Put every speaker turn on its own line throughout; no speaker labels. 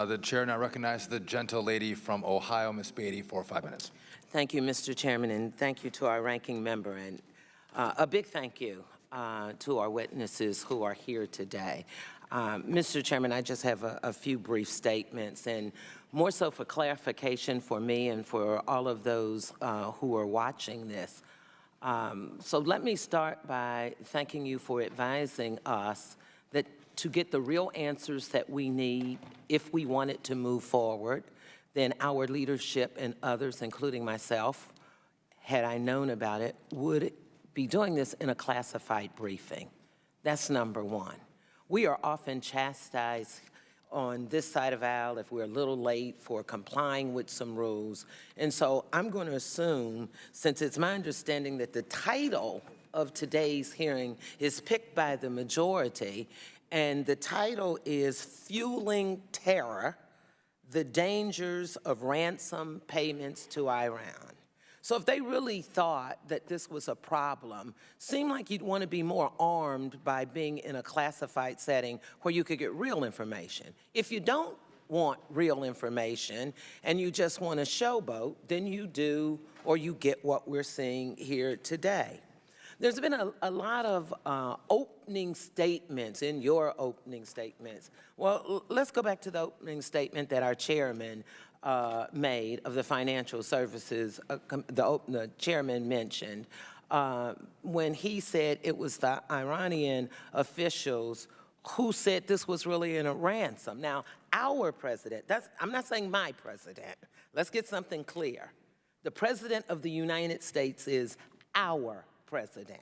The chair now recognizes the gentle lady from Ohio, Ms. Beatty, for 5 minutes.
Thank you, Mr. Chairman, and thank you to our ranking member, and a big thank you to our witnesses who are here today. Mr. Chairman, I just have a few brief statements, and more so for clarification for me and for all of those who are watching this. So let me start by thanking you for advising us that to get the real answers that we need if we want it to move forward, then our leadership and others, including myself, had I known about it, would be doing this in a classified briefing. That's number one. We are often chastised on this side of aisle if we're a little late for complying with some rules. And so I'm going to assume, since it's my understanding that the title of today's hearing is picked by the majority, and the title is Fueling Terror, the Dangers of Ransom Payments to Iran. So if they really thought that this was a problem, seemed like you'd want to be more armed by being in a classified setting where you could get real information. If you don't want real information and you just want to showboat, then you do, or you get what we're seeing here today. There's been a lot of opening statements in your opening statements. Well, let's go back to the opening statement that our chairman made of the financial services, the chairman mentioned, when he said it was the Iranian officials who said this was really in a ransom. Now, our president, I'm not saying my president. Let's get something clear. The president of the United States is our president.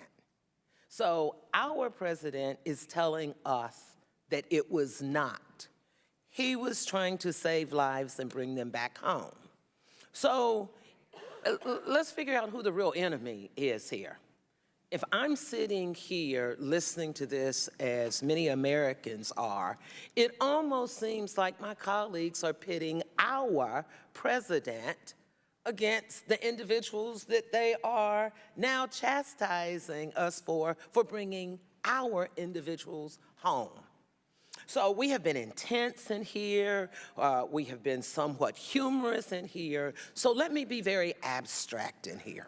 So our president is telling us that it was not. He was trying to save lives and bring them back home. So let's figure out who the real enemy is here. If I'm sitting here listening to this, as many Americans are, it almost seems like my colleagues are pitting our president against the individuals that they are now chastising us for bringing our individuals home. So we have been intense in here. We have been somewhat humorous in here. So let me be very abstract in here.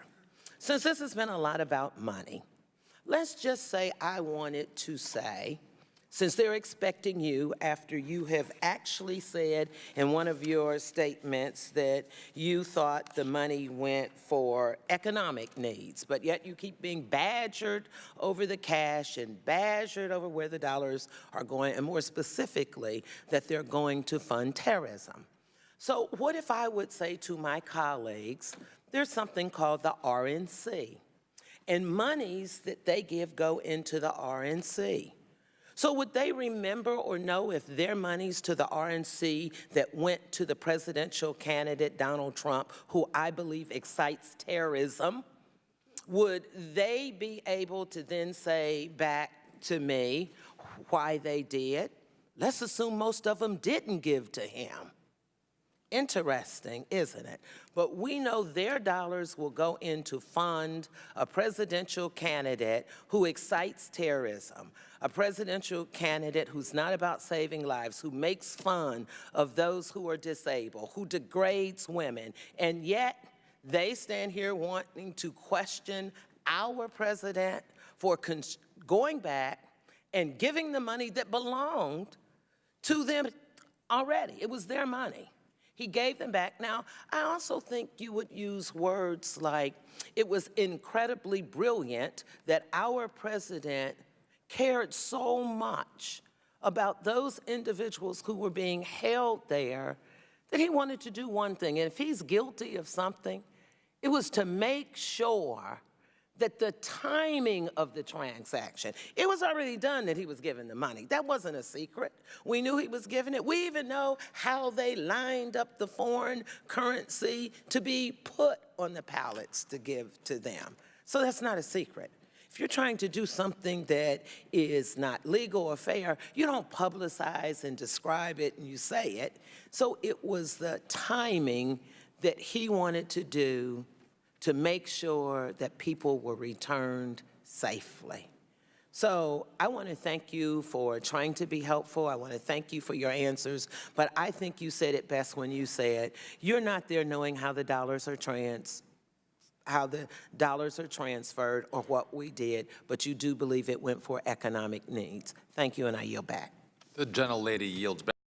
Since this has been a lot about money, let's just say I wanted to say, since they're expecting you, after you have actually said in one of your statements that you thought the money went for economic needs, but yet you keep being badgered over the cash and badgered over where the dollars are going, and more specifically, that they're going to fund terrorism. So what if I would say to my colleagues, there's something called the RNC, and monies that they give go into the RNC. So would they remember or know if their monies to the RNC that went to the presidential candidate, Donald Trump, who I believe excites terrorism, would they be able to then say back to me why they did? Let's assume most of them didn't give to him. Interesting, isn't it? But we know their dollars will go in to fund a presidential candidate who excites terrorism, a presidential candidate who's not about saving lives, who makes fun of those who are disabled, who degrades women, and yet they stand here wanting to question our president for going back and giving the money that belonged to them already. It was their money. He gave them back. Now, I also think you would use words like it was incredibly brilliant that our president cared so much about those individuals who were being held there that he wanted to do one thing. And if he's guilty of something, it was to make sure that the timing of the transaction, it was already done that he was giving the money. That wasn't a secret. We knew he was giving it. We even know how they lined up the foreign currency to be put on the pallets to give to them. So that's not a secret. If you're trying to do something that is not legal or fair, you don't publicize and describe it and you say it. So it was the timing that he wanted to do to make sure that people were returned safely. So I want to thank you for trying to be helpful. I want to thank you for your answers. But I think you said it best when you said, you're not there knowing how the dollars are transferred or what we did, but you do believe it went for economic needs. Thank you, and I yield back.
The gentlelady yields back.